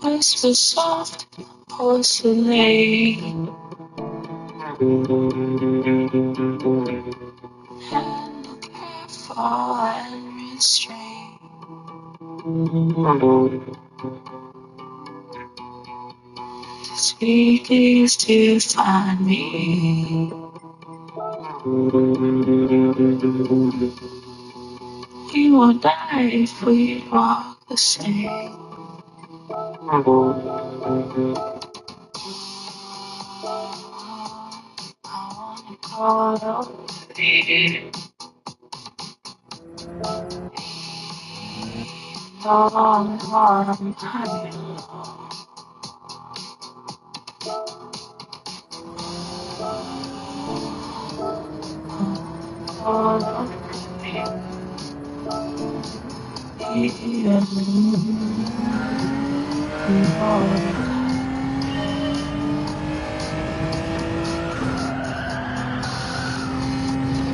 Whisper soft porcelain, handle careful and restrained. To speak is to find me. We won't die if we walk the same. I wanna call over you. Long arm hanging low. Call over you.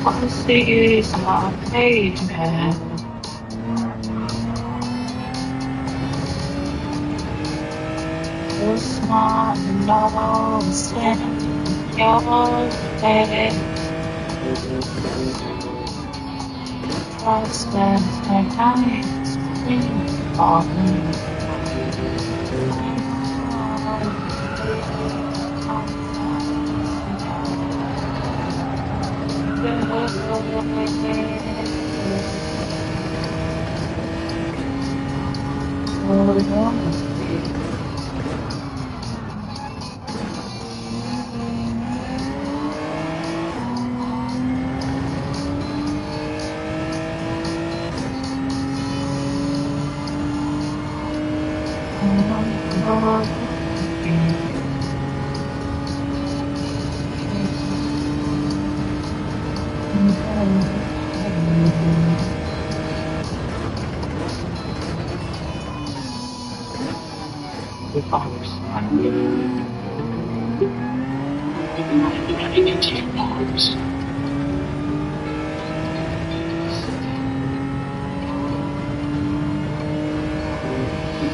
Honesty is my payment. You're smart and all the same. Your head prospects and nights clean falling.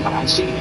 I see you.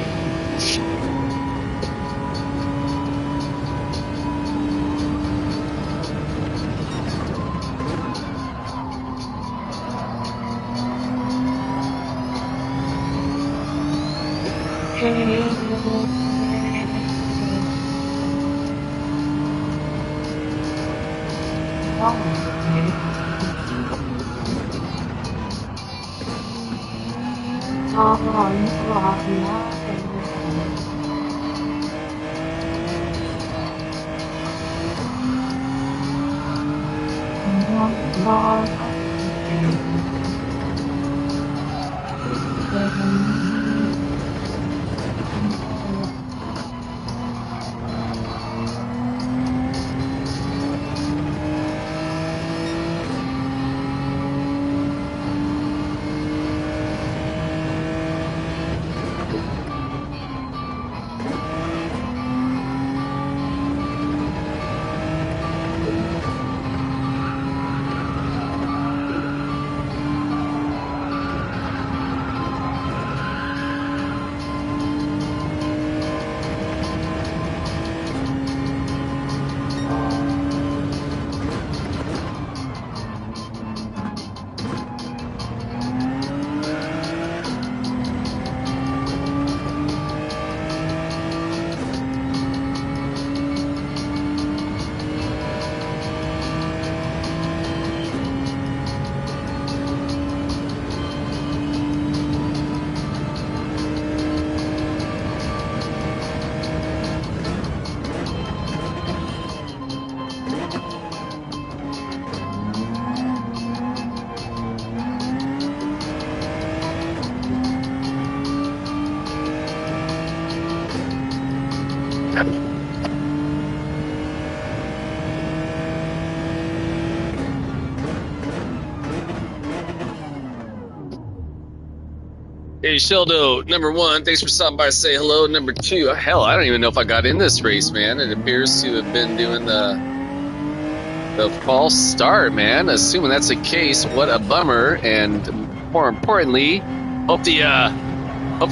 Hey, Sheldo, number one, thanks for stopping by to say hello. Number two, hell, I don't even know if I got in this race, man. It appears to have been doing the false start, man. Assuming that's the case, what a bummer. And more importantly, hope the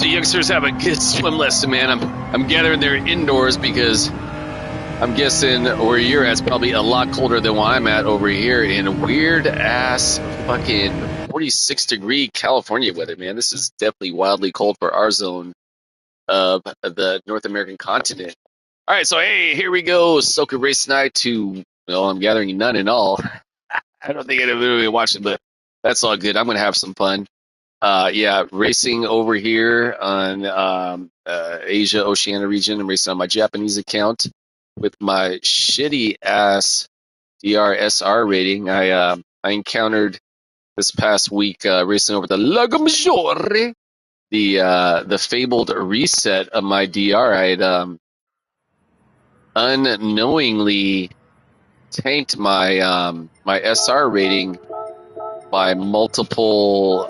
youngsters have a good swim lesson, man. I'm gathering they're indoors because I'm guessing where you're at is probably a lot colder than where I'm at over here in weird ass fucking 46-degree California weather, man. This is definitely wildly cold for our zone of the North American continent. All right, so hey, here we go. Soca race night to, well, I'm gathering none and all. I don't think anybody will watch it, but that's all good. I'm going to have some fun. Yeah, racing over here on Asia, Oceania region. I'm racing on my Japanese account with my shitty ass DRSR rating. I encountered this past week racing over the Lago Maggiore, the fabled reset of my DR. I had unknowingly tanked my my SR rating by multiple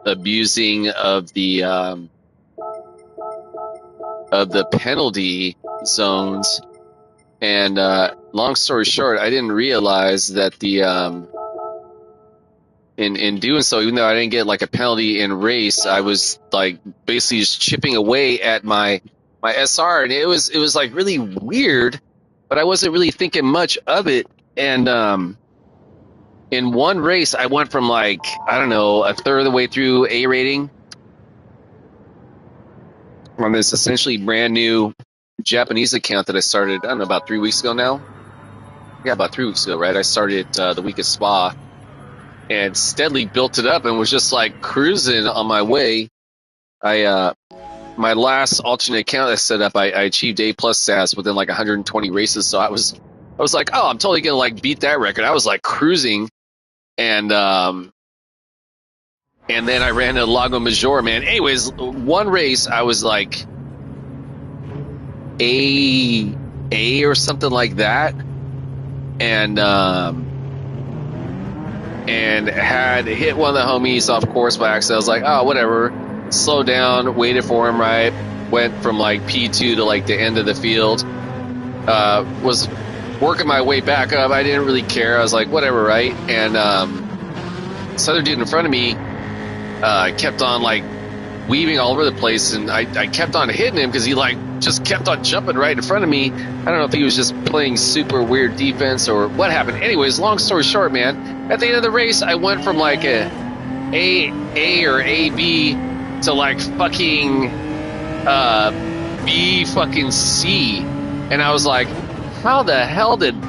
abusing of the penalty zones. And long story short, I didn't realize that the in doing so, even though I didn't get like a penalty in race, I was like basically just chipping away at my SR, and it was like really weird, but I wasn't really thinking much of it. And in one race, I went from like, I don't know, a third of the way through A rating on this essentially brand new Japanese account that I started, I don't know, about 3 weeks ago now. Yeah, about 3 weeks ago, right? I started the week of Spa and steadily built it up and was just like cruising on my way. My last alternate account I set up, I achieved A+ status within like 120 races. So I was like, oh, I'm totally gonna like beat that record. I was like cruising, and then I ran to Lago Maggiore, man. Anyways, one race I was like A or something like that, and had hit one of the homies off course by accident. I was like, oh, whatever. Slowed down, waited for him, right? Went from like P2 to like the end of the field. Was working my way back up. I didn't really care. I was like, whatever, right? And this other dude in front of me kept on like weaving all over the place, and I kept on hitting him because he like just kept on jumping right in front of me. I don't know if he was just playing super weird defense or what happened. Anyways, long story short, man, at the end of the race, I went from like a or AB to like fucking B fucking C, and I was like, how the hell did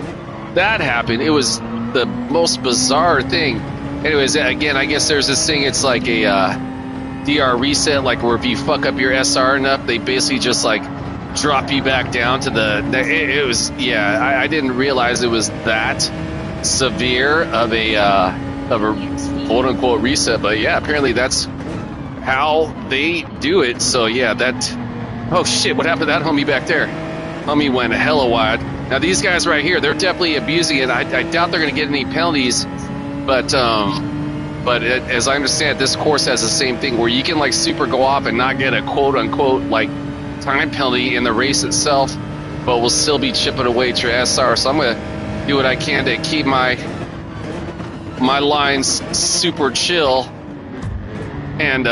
that happen? It was the most bizarre thing. Anyways, again, I guess there's this thing, it's like a DR reset, like where if you fuck up your SR enough, they basically just like drop you back down to it was, yeah, I didn't realize it was that severe of a quote unquote reset, but yeah, apparently that's how they do it. So yeah, oh shit, what happened to that homie back there? Homie went hella wide. Now these guys right here, they're definitely abusing it. I doubt they're gonna get any penalties, but as I understand it, this course has the same thing where you can like super go off and not get a quote unquote like time penalty in the race itself, but we'll still be chipping away at your SR. So I'm gonna do what I can to keep my lines super chill, and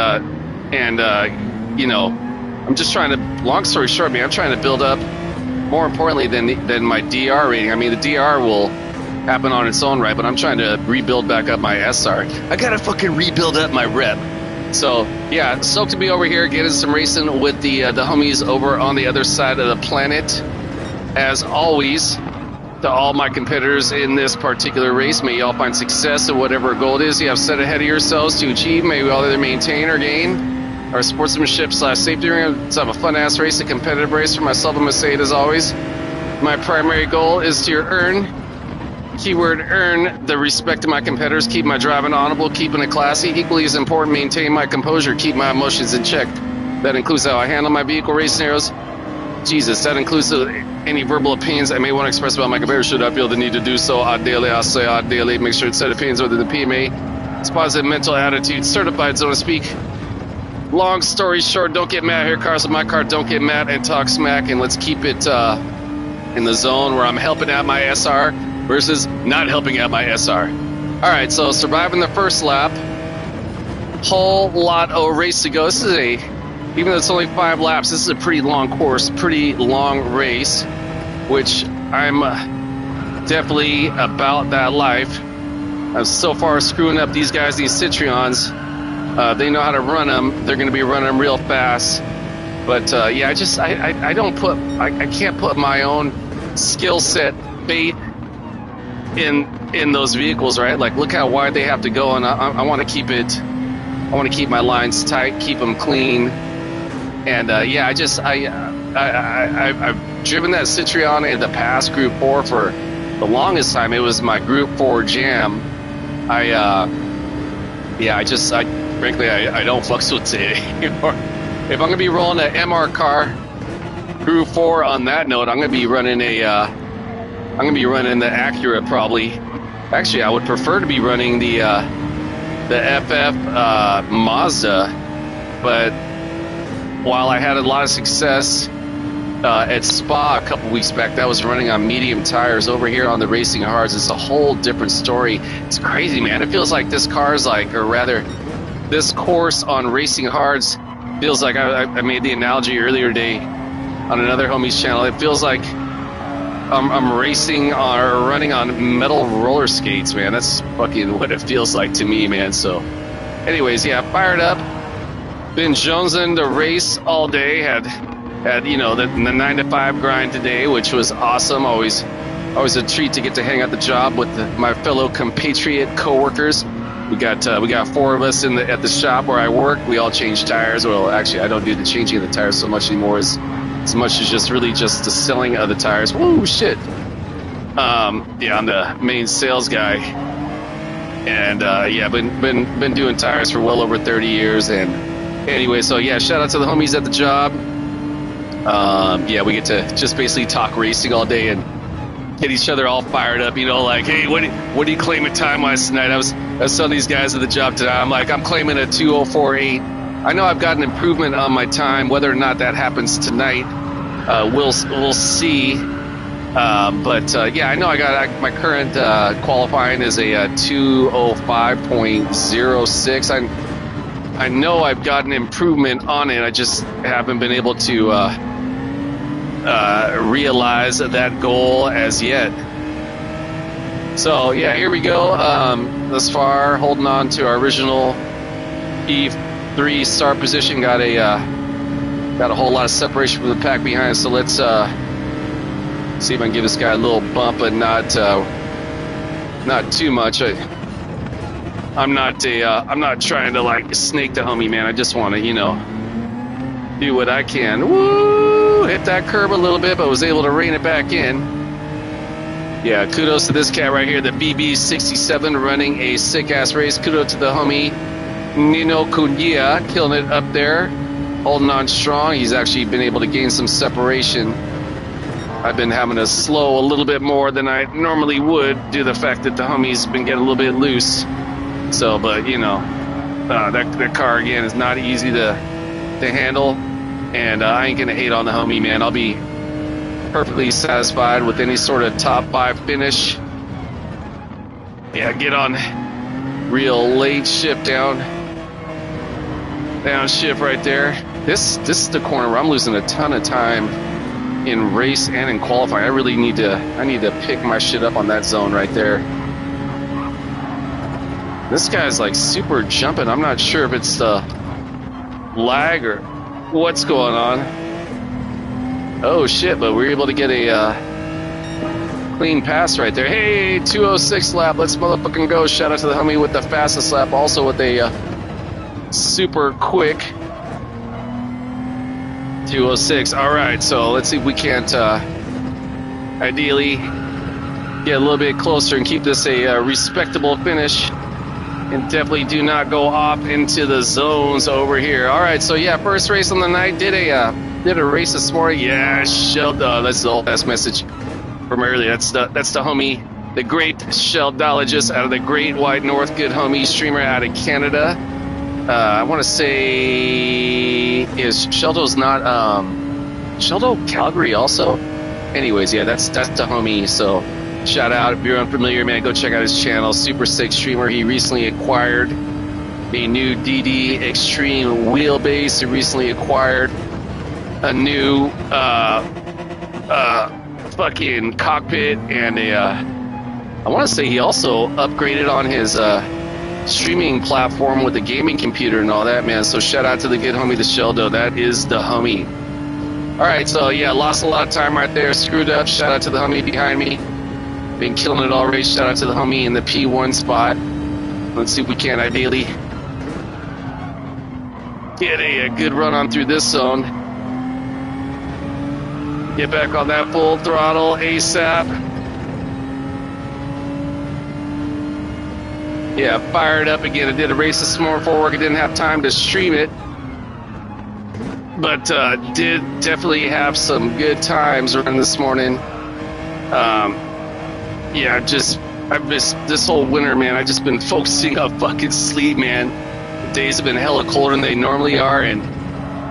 you know, I'm just trying to, long story short, man, I'm trying to build up, more importantly than my DR rating. I mean, the DR will happen on its own right, but I'm trying to rebuild back up my SR. I gotta fucking rebuild up my rep. So yeah, stoked to be over here getting some racing with the homies over on the other side of the planet. As always, to all my competitors in this particular race, may y'all find success in whatever goal it is you have set ahead of yourselves to achieve. May we all either maintain or gain our sportsmanship/safety. Let's have a fun ass race, a competitive race for myself. I'm gonna say it as always. My primary goal is to earn, keyword earn, the respect of my competitors, keep my driving honorable, keeping it classy. Equally as important, maintain my composure, keep my emotions in check. That includes how I handle my vehicle race scenarios. Jesus, that includes any verbal opinions I may want to express about my competitors. Should I feel the need to do so, ideally, I'll say ideally. Make sure to set opinions within the PMA. It's positive mental attitude, certified, so to speak. long story short, don't get mad here, cars in my car, don't get mad and talk smack, and let's keep it in the zone where I'm helping out my SR versus not helping out my SR. All right, so surviving the first lap. Whole lot of race to go. This is even though it's only 5 laps, this is a pretty long course, pretty long race, which I'm definitely about that life. I'm so far screwing up these guys, these Citroens. They know how to run them. They're going to be running them real fast. But yeah, I can't put my own skill set bait in those vehicles, right? Like, look how wide they have to go, and I want to keep it. I want to keep my lines tight, keep them clean, and yeah, I've driven that Citroen in the past Group 4 for the longest time. It was my Group 4 jam. Frankly, I don't fucks with it anymore. If I'm gonna be rolling an MR car, Group 4, on that note, I'm gonna be running the Acura probably. Actually, I would prefer to be running the FF Mazda, but while I had a lot of success at Spa a couple weeks back, that was running on medium tires. Over here on the Racing Hards, it's a whole different story. It's crazy, man. It feels like this car's like, or rather, this course on Racing Hards feels like, I made the analogy earlier today on another homie's channel. It feels like I'm racing or running on metal roller skates, man. That's fucking what it feels like to me, man. So anyways, yeah, fired up. Been jonesing to race all day. Had the 9 to 5 grind today, which was awesome. Always a treat to get to hang out the job with my fellow compatriot coworkers. We got 4 of us at the shop where I work. We all change tires. Well, actually, I don't do the changing of the tires so much anymore as much as just the selling of the tires. Whoa, shit. Yeah, I'm the main sales guy, and yeah, been doing tires for well over 30 years. And anyway, so yeah, shout out to the homies at the job. Yeah, we get to just basically talk racing all day and get each other all fired up. You know, like, hey, what do you claim at time-wise tonight? I was telling these guys at the job today. I'm like, I'm claiming a 2:04.8. I know I've got an improvement on my time. Whether or not that happens tonight, we'll see. But yeah, I know my current qualifying is a 2:05.06. I know I've got an improvement on it. I just haven't been able to realize that goal as yet. So yeah, here we go. Thus far, holding on to our original P3 start position. Got a whole lot of separation from the pack behind. So let's see if I can give this guy a little bump, but not too much. I'm not trying to like snake the homie, man. I just want to, do what I can. Woo! Hit that curb a little bit, but was able to rein it back in. Yeah, kudos to this cat right here, the BB67, running a sick-ass race. Kudos to the homie Nino Cunha, killing it up there, holding on strong. He's actually been able to gain some separation. I've been having to slow a little bit more than I normally would due to the fact that the homie's been getting a little bit loose. So, but that car again is not easy to handle, and I ain't gonna hate on the homie, man. I'll be perfectly satisfied with any sort of top 5 finish. Yeah, get on real late shift down shift right there. This is the corner where I'm losing a ton of time in race and in qualifying. I really need to pick my shit up on that zone right there. This guy's like super jumping. I'm not sure if it's the lag or what's going on. Oh shit, but we were able to get a clean pass right there. Hey, 2:06 lap. Let's motherfucking go. Shout out to the homie with the fastest lap, also with a super quick 2:06. All right, so let's see if we can't ideally get a little bit closer and keep this a respectable finish. And definitely do not go off into the zones over here. All right, so yeah, first race on the night. Did a race this morning. Yeah, that's the old ass message from earlier. That's the homie, the great Sheldologist out of the Great White North. Good homie streamer out of Canada. I want to say is Sheldo's not Sheldo Calgary also. Anyways, yeah, that's the homie. So shout out if you're unfamiliar, man. Go check out his channel. Super sick streamer. He recently acquired a new DD Extreme wheelbase. He recently acquired a new fucking cockpit and I want to say he also upgraded on his streaming platform with the gaming computer and all that, man. So shout out to the good homie, the Sheldo. That is the homie. All right, so yeah, lost a lot of time right there. Screwed up. Shout out to the homie behind me. Been killing it already. Shout out to the homie in the P1 spot. Let's see if we can ideally get a good run on through this zone. Get back on that full throttle ASAP. Yeah, fired up again. I did a race this morning for work. I didn't have time to stream it, but did definitely have some good times running this morning. Yeah, I've missed this whole winter, man. I've just been focusing on fucking sleep, man. The days have been hella colder than they normally are, and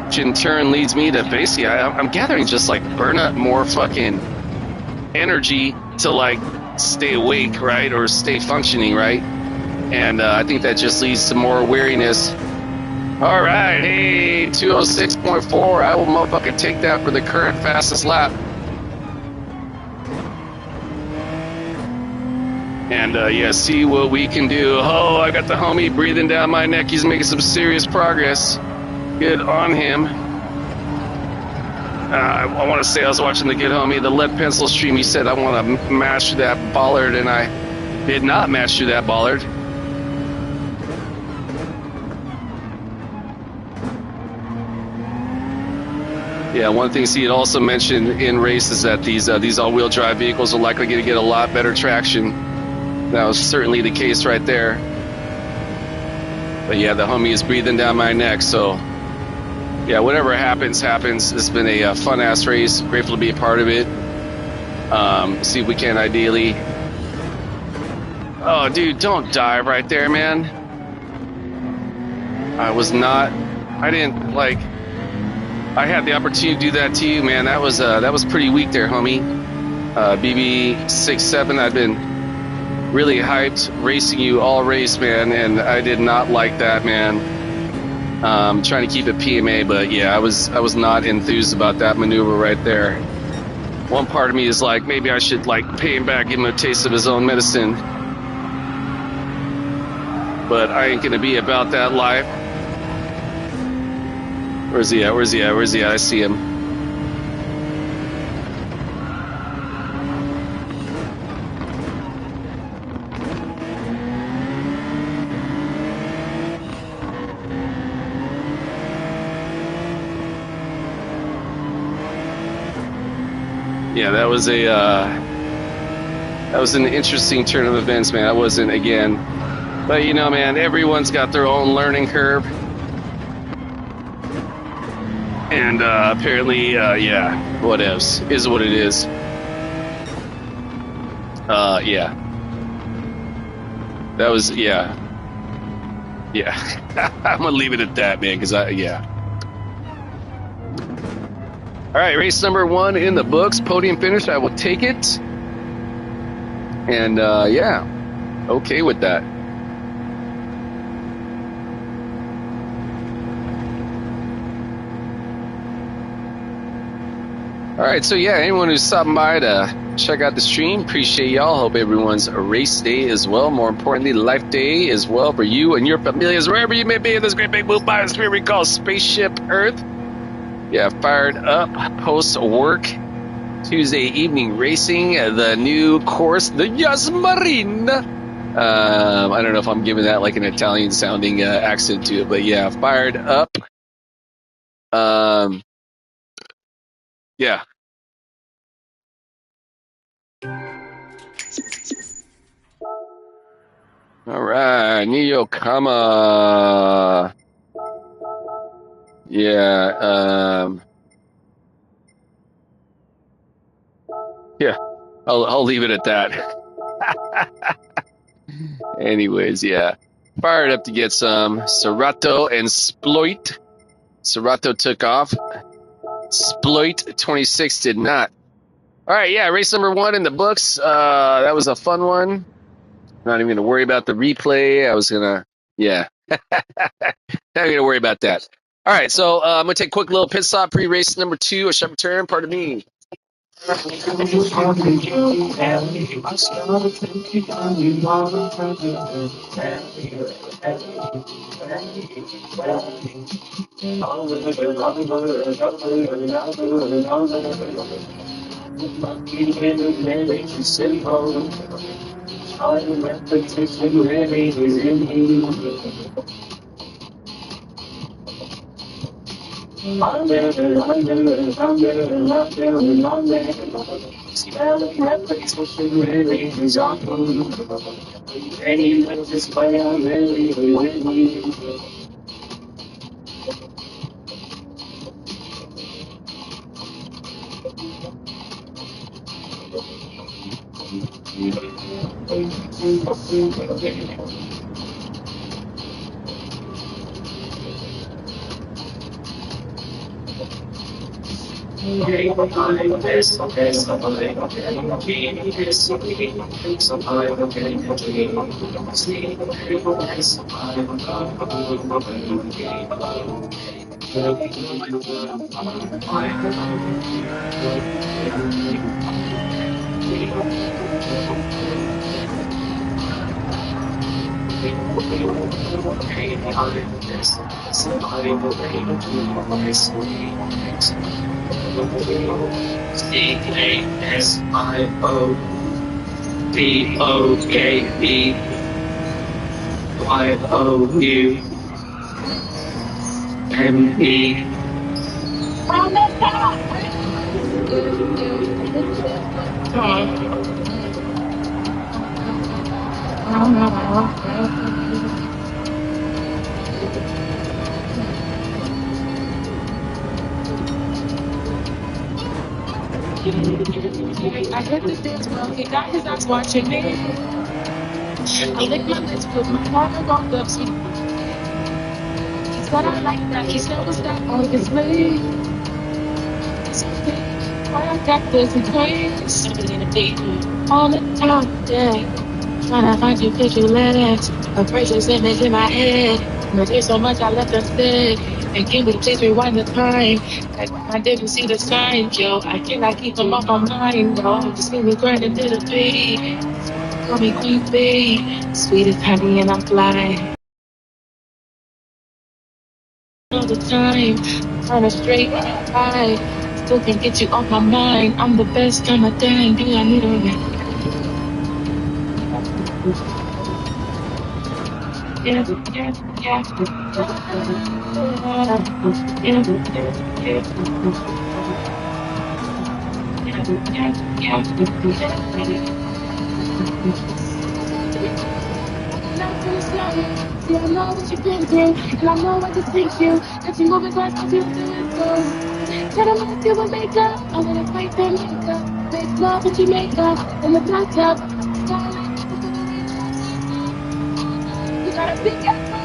which in turn leads me to basically, I'm gathering just like burn up more fucking energy to like stay awake, right? Or stay functioning, right? And I think that just leads to more weariness. All right, hey, 206.4. I will motherfucking take that for the current fastest lap. And yeah, see what we can do. Oh, I got the homie breathing down my neck. He's making some serious progress. Good on him. I want to say I was watching the good homie, the lead pencil stream. He said I want to mash through that bollard, and I did not mash through that bollard. Yeah, one thing he had also mentioned in race is that these all-wheel drive vehicles are likely going to get a lot better traction. That was certainly the case right there. But yeah, the homie is breathing down my neck, so yeah, whatever happens, happens. It's been a fun-ass race. Grateful to be a part of it. See if we can ideally... Oh, dude, don't dive right there, man. I had the opportunity to do that to you, man. That was pretty weak there, homie. BB67, I've been really hyped racing you all race, man, and I did not like that, man. Trying to keep it PMA, but yeah, I was not enthused about that maneuver right there. One part of me is like, maybe I should like pay him back, give him a taste of his own medicine. But I ain't gonna be about that life. Where's he at? Where's he at? Where's he at? I see him. Yeah, that was an interesting turn of events, man. I wasn't again, but you know, man, everyone's got their own learning curve, and apparently, yeah, whatevs is what it is. Yeah, that was yeah. I'm gonna leave it at that, man, because yeah. All right, race number 1 in the books, podium finish. I will take it. And yeah, okay with that. All right, so yeah, anyone who's stopping by to check out the stream, appreciate y'all. Hope everyone's race day as well. More importantly, life day as well for you and your familias, wherever you may be in this great big blue biosphere we call Spaceship Earth. Yeah, fired up post-work Tuesday evening racing, the new course, the Yas Marina. I don't know if I'm giving that like an Italian-sounding accent to it, but yeah, fired up. Yeah. All right, New Yokohama. Yeah. Yeah. I'll leave it at that. Anyways, yeah. Fired up to get some. Serato and Sploit. Serato took off. Sploit 26 did not. All right, yeah, race number 1 in the books. That was a fun one. Not even going to worry about the replay. I was going to, yeah. Not going to worry about that. All right, so I'm going to take a quick little pit stop pre-race number 2, a sharp return, pardon me. I started thinking of you more lucky in the marriage is simple. All the repetition really is in you. Longer, smell of repetition really is on you. And you let this play out really with you. I hit the dance well, he got his eyes watching me. I lick my lips, put my heart on the beat. He said I like that, he said was that obviously. It's okay, why I got this in place. All the time, yeah. Trying to find you, cause you let it. A precious image in my head. But there's so much I left unsaid. And can we please rewind the time? I didn't see the signs, yo. I cannot keep them off my mind, yo. Just see me grinding to the beat. Call me Queen Bee, sweet as honey and I'm fly. All the time, on a straight eye. Still can't get you off my mind. I'm the best on my dime. Do I need a yeah, yeah, yeah. See, I know what you've been through, and I know what to teach you. That you moving fast, I feel doing so. Tell them I feel with makeup, I'm gonna fight their makeup. Make love with your makeup in the bathtub. You gotta be careful.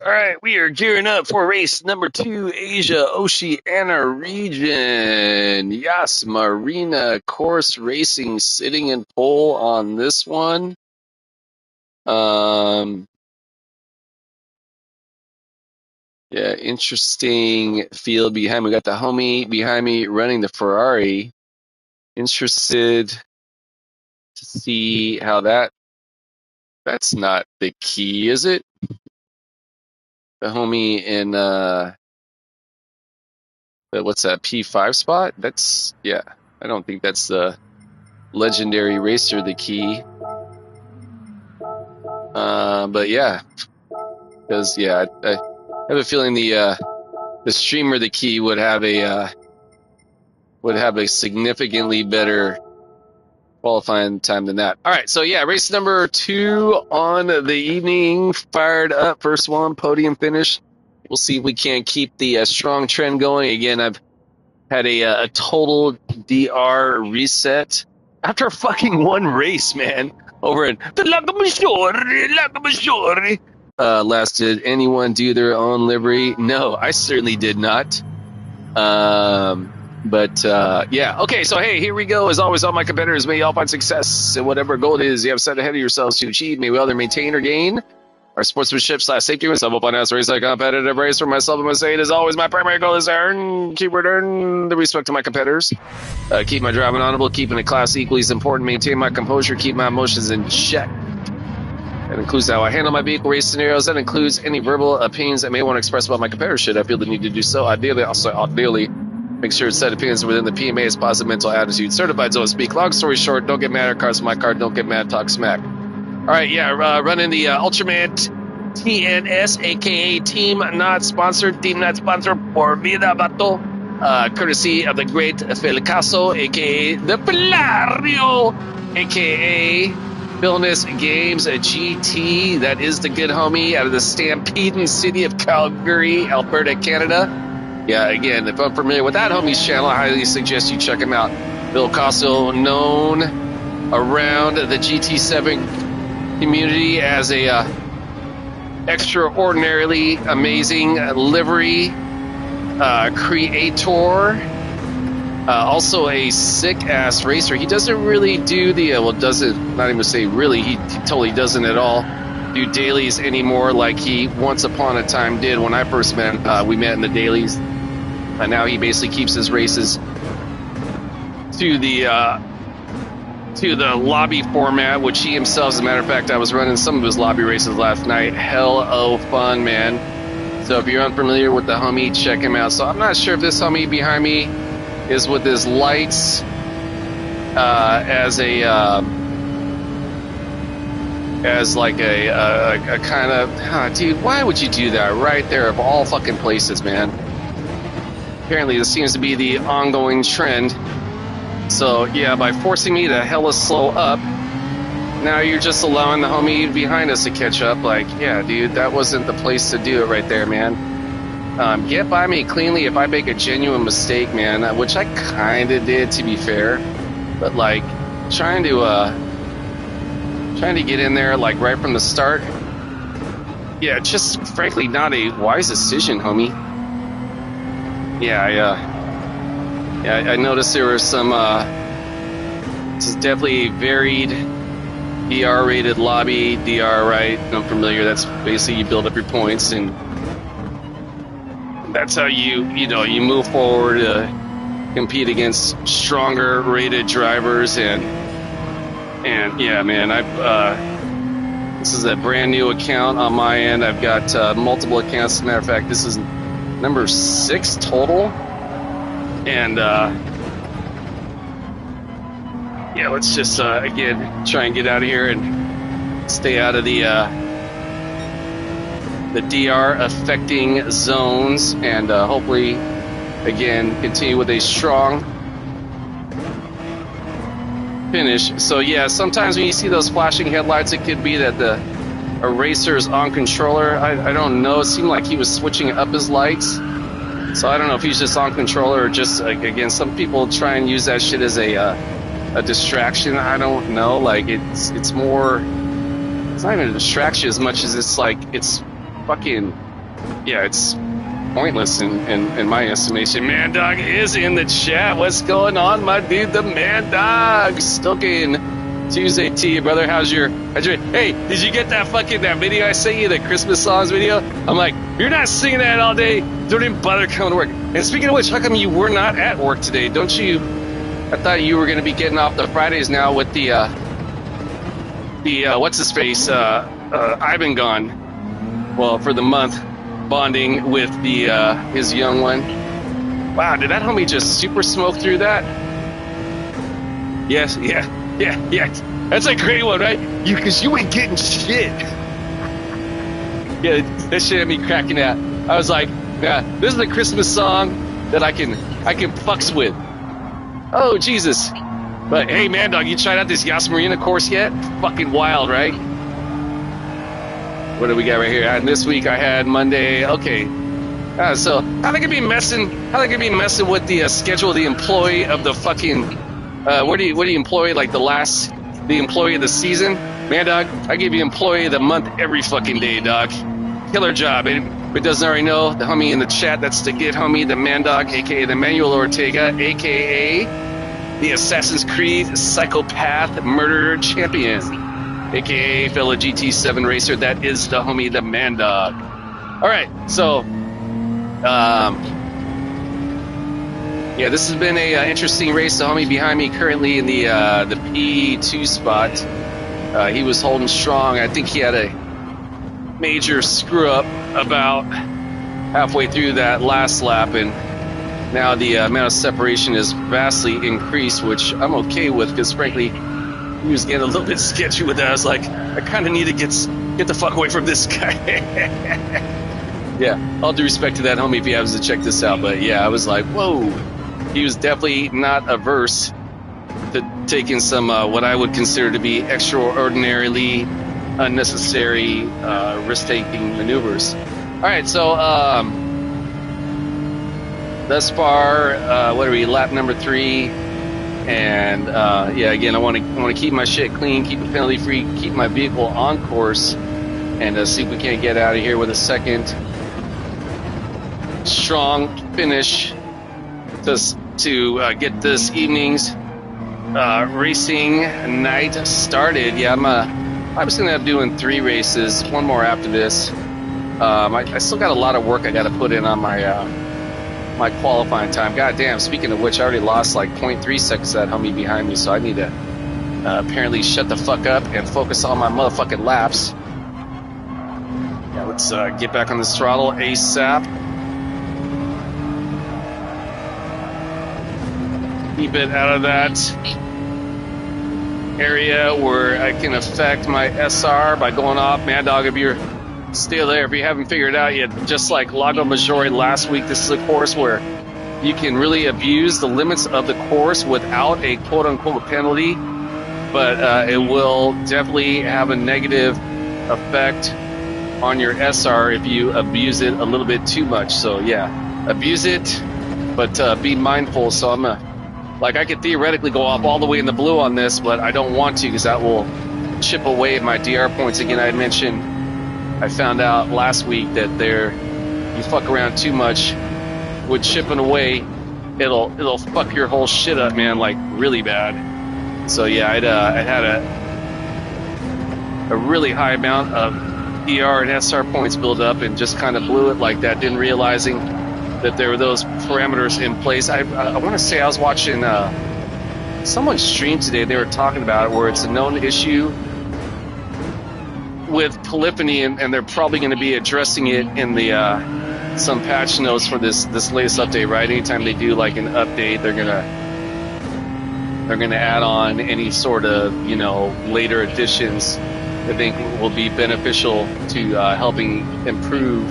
All right, we are gearing up for race number 2, Asia Oceania region. Yas Marina course racing sitting in pole on this one. Yeah, interesting field behind me. We got the homie behind me running the Ferrari. Interested to see how that's not the key, is it? The homie in what's that, P5 spot? That's, yeah, I don't think that's the legendary racer, the key. But yeah, because yeah, I have a feeling the streamer, the key, would have a significantly better qualifying time than that. All right, so yeah, race number 2 on the evening, fired up. First one, podium finish. We'll see if we can keep the strong trend going. Again, I've had a total DR reset after fucking one race, man, over in the Lagomaggiore. Last, did anyone do their own livery? No, I certainly did not. But yeah, okay, so hey, here we go. As always, all my competitors, may you all find success in whatever goal it is you have set ahead of yourselves to achieve. May we either maintain or gain our sportsmanship / safety and stumble upon us race a competitive race for myself. And must say it is always my primary goal is to earn the respect of my competitors. Keep my driving honorable, keeping it class equally as important. Maintain my composure, keep my emotions in check. That includes how I handle my vehicle race scenarios. That includes any verbal opinions that may want to express about my competitor should I feel the need to do so. Ideally, make sure it's set opinions within the PMA's positive mental attitude. Certified, so to speak. Long story short, don't get mad at cars. My car, don't get mad, talk smack. All right, yeah, running the Ultraman TNS, a.k.a. Team Not Sponsored por Vida Bato, courtesy of the great Felicaso, a.k.a. the Pilario, a.k.a. Villainous Games GT. That is the good homie out of the stampeding city of Calgary, Alberta, Canada. Yeah, again, if I'm familiar with that homie's channel, I highly suggest you check him out. Bill Casso, known around the GT7 community as a extraordinarily amazing livery creator, also a sick-ass racer. He doesn't really do the, not even say really, he totally doesn't at all do dailies anymore like he once upon a time did when I first met. We met in the dailies. And now he basically keeps his races to the lobby format, which he himself, as a matter of fact, I was running some of his lobby races last night. Hell of fun, man. So if you're unfamiliar with the homie, check him out. So I'm not sure if this homie behind me is with his lights as like a kind of, dude, why would you do that right there of all fucking places, man? Apparently, this seems to be the ongoing trend. So, yeah, by forcing me to hella slow up, now you're just allowing the homie behind us to catch up. Like, yeah, dude, that wasn't the place to do it right there, man. Get by me cleanly if I make a genuine mistake, man, which I kind of did, to be fair. But, like, trying to get in there, like, right from the start, yeah, just, frankly, not a wise decision, homie. Yeah, I noticed there were some, this is definitely a varied DR-rated lobby. DR, right? I'm familiar. That's basically you build up your points, and that's how you move forward to compete against stronger rated drivers. And yeah, man, this is a brand new account on my end. I've got multiple accounts. As a matter of fact, this is number 6 total. And yeah, let's just again try and get out of here and stay out of the DR affecting zones, and hopefully again continue with a strong finish. So yeah, sometimes when you see those flashing headlights, it could be that a racer is on controller. I don't know. It seemed like he was switching up his lights. So I don't know if he's just on controller or just, again, some people try and use that shit as a distraction. I don't know. Like, it's more, it's not even a distraction as much as it's like, it's fucking, yeah, it's pointless in my estimation. Man Dog is in the chat. What's going on, my dude? The Man Dog. Stoking Tuesday to you, brother. How's your hey, did you get that video I sent you, the Christmas songs video? I'm like, you're not singing that all day. Don't even bother coming to work. And speaking of which, how come you were not at work today? Don't you? I thought you were going to be getting off the Fridays now with the what's his face? I've been gone. Well, for the month, bonding with the his young one. Wow, did that homie just super smoke through that? Yes, yeah. That's a great one, right? Because you ain't getting shit. Yeah, that shit had me cracking out. I was like, yeah, this is a Christmas song that I can fucks with. Oh, Jesus. But hey, man, dog, you tried out this Yas Marina course yet? Fucking wild, right? What do we got right here? And this week I had Monday. Okay. So how they could be messing with the schedule of the employee of the fucking what do you employ, like the employee of the season? Man, dog, I give you employee of the month every fucking day, dog. Killer job. If it doesn't already know, the homie in the chat, that's the Git homie, the man dog, aka the Manuel Ortega, aka the Assassin's Creed psychopath murderer champion, aka fellow GT7 racer. That is the homie, the man dog. All right, so yeah, this has been a interesting race. The homie behind me currently in the P2 spot. He was holding strong. I think he had a major screw up about halfway through that last lap, and now the amount of separation is vastly increased, which I'm okay with, because frankly, he was getting a little bit sketchy with that. I was like, I kind of need to get the fuck away from this guy. Yeah, all due respect to that homie if he happens to check this out, but yeah, I was like, whoa. He was definitely not averse to taking some what I would consider to be extraordinarily unnecessary risk-taking maneuvers. All right, so thus far, what are we? Lap number 3, and yeah, again, I want to keep my shit clean, keep it penalty-free, keep my vehicle on course, and see if we can't get out of here with a second strong finish to get this evening's racing night started. Yeah, I'm just gonna end up doing 3 races, 1 more after this. I still got a lot of work I got to put in on my my qualifying time. God damn! Speaking of which, I already lost like 0.3 seconds to that homie behind me, so I need to apparently shut the fuck up and focus on my motherfucking laps. Yeah, let's get back on this throttle ASAP. Keep it out of that area where I can affect my SR by going off. Man, dog, if you're still there, if you haven't figured it out yet, just like Lago Maggiore last week, this is a course where you can really abuse the limits of the course without a quote-unquote penalty, but it will definitely have a negative effect on your SR if you abuse it a little bit too much. So yeah, abuse it, but be mindful. So I could theoretically go off all the way in the blue on this, but I don't want to, because that will chip away at my DR points. Again, I mentioned, I found out last week that you fuck around too much with chipping away, it'll fuck your whole shit up, man, like really bad. So yeah, I had a really high amount of DR and SR points build up and just kind of blew it like that, didn't realizing that there were those parameters in place. I want to say I was watching someone's stream today. They were talking about it, where it's a known issue with polyphony, and they're probably going to be addressing it in the some patch notes for this latest update. Right, anytime they do like an update, they're gonna add on any sort of later additions I think will be beneficial to helping improve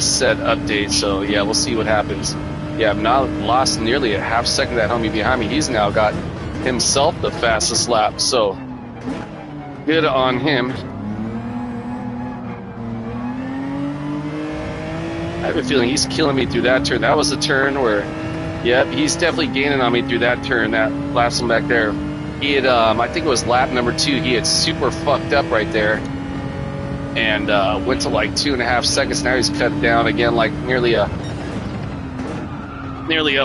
said update. So yeah, we'll see what happens. Yeah, I've now lost nearly a half second. That homie behind me, he's now got himself the fastest lap, so good on him. I have a feeling he's killing me through that turn. That was the turn where, yep, he's definitely gaining on me through that turn, that last one back there. He had, I think it was lap number 2, he had super fucked up right there and went to like 2.5 seconds. Now he's cut down again, like nearly a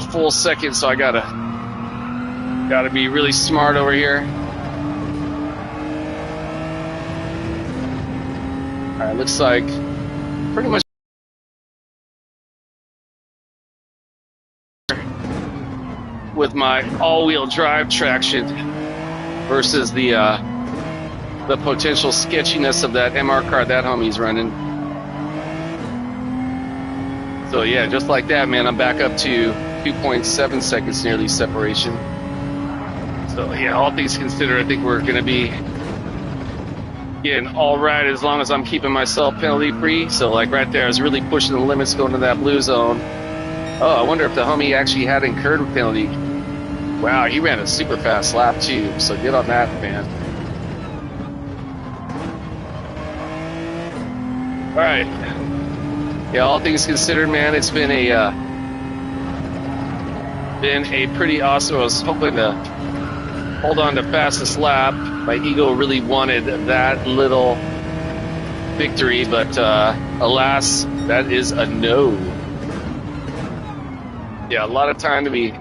full second. So I gotta be really smart over here. All right, looks like pretty much with my all-wheel drive traction versus the potential sketchiness of that MR car that homie's running. So yeah, just like that, man, I'm back up to 2.7 seconds nearly separation. So yeah, all things considered, I think we're going to be getting all right as long as I'm keeping myself penalty free. So like right there, I was really pushing the limits going to that blue zone. Oh, I wonder if the homie actually had incurred a penalty. Wow, he ran a super fast lap too. So get on that, man. All right. Yeah, all things considered, man, it's been a pretty awesome. I was hoping to hold on to fastest lap. My ego really wanted that little victory, but alas, that is a no. Yeah, a lot of time to be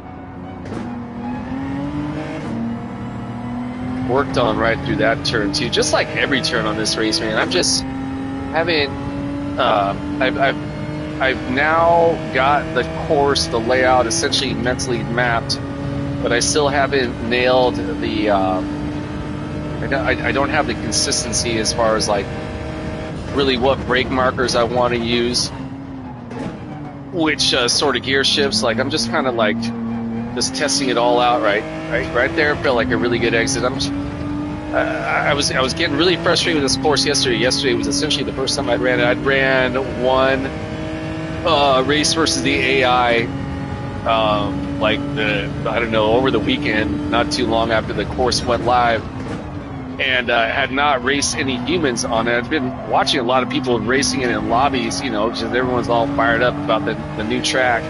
worked on right through that turn too. Just like every turn on this race, man. I'm just haven't. I've now got the course, the layout essentially mentally mapped, but I still haven't nailed the. I don't have the consistency as far as like really what brake markers I want to use, which sort of gear shifts. Like I'm just kind of like just testing it all out. Right there felt like a really good exit. I was getting really frustrated with this course yesterday. Yesterday was essentially the first time I'd ran it. I'd ran one race versus the AI, like I don't know, over the weekend, not too long after the course went live, and had not raced any humans on it. I've been watching a lot of people racing it in lobbies, you know, because everyone's all fired up about the new track,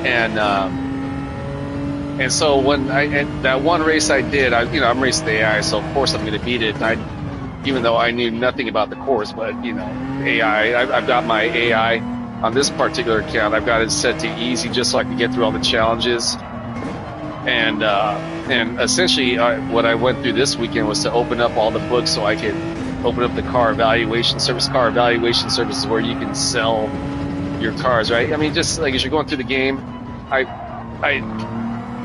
and so when that one race I did, I'm racing the AI, so of course I'm going to beat it. And even though I knew nothing about the course, but you know, AI, I've got my AI on this particular account. I've got it set to easy just so I can get through all the challenges. And essentially, what I went through this weekend was to open up all the books so I could open up the car evaluation service. Car evaluation service is where you can sell your cars, right? I mean, just like as you're going through the game,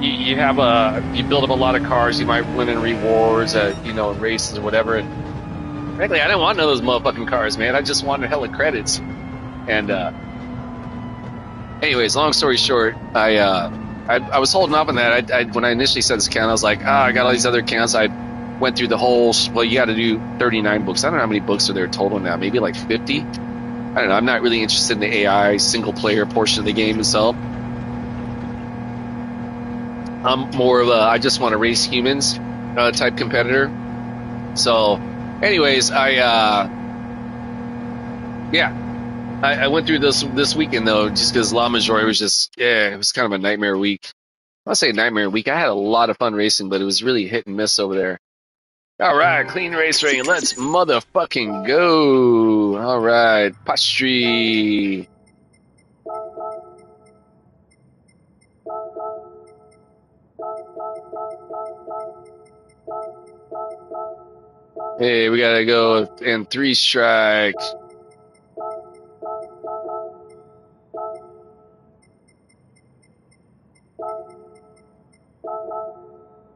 you build up a lot of cars. You might win in rewards, in races or whatever. And frankly, I didn't want none of those motherfucking cars, man. I just wanted hella credits. And anyways, long story short, I was holding up on that. When I initially set this account, I was like, I got all these other accounts. I went through the whole. Well, you got to do 39 books. I don't know how many books are there total now. Maybe like 50. I don't know. I'm not really interested in the AI single player portion of the game itself. I'm more of I just want to race humans type competitor. So, anyways, I went through this weekend though, just because La Majora was it was kind of a nightmare week. I'll say nightmare week. I had a lot of fun racing, but it was really hit and miss over there. All right, clean race rain. Let's motherfucking go. All right, pastry. Hey, we gotta go in 3 strikes.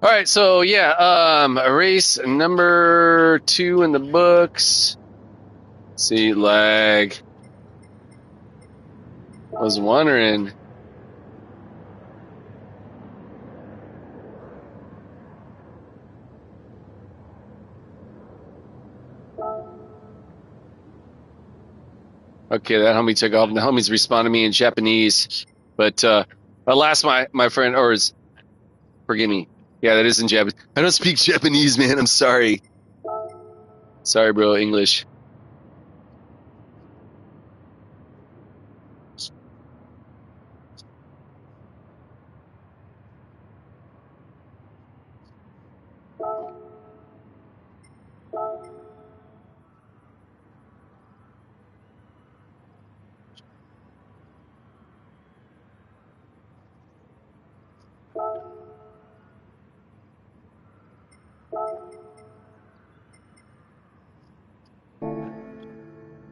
All right, so yeah, race number 2 in the books. Let's see, lag. I was wondering. Okay, that homie took off. The homie's responded to me in Japanese, but alas, my friend, forgive me. Yeah, that is in Japanese. I don't speak Japanese, man. I'm sorry. Sorry, bro. English.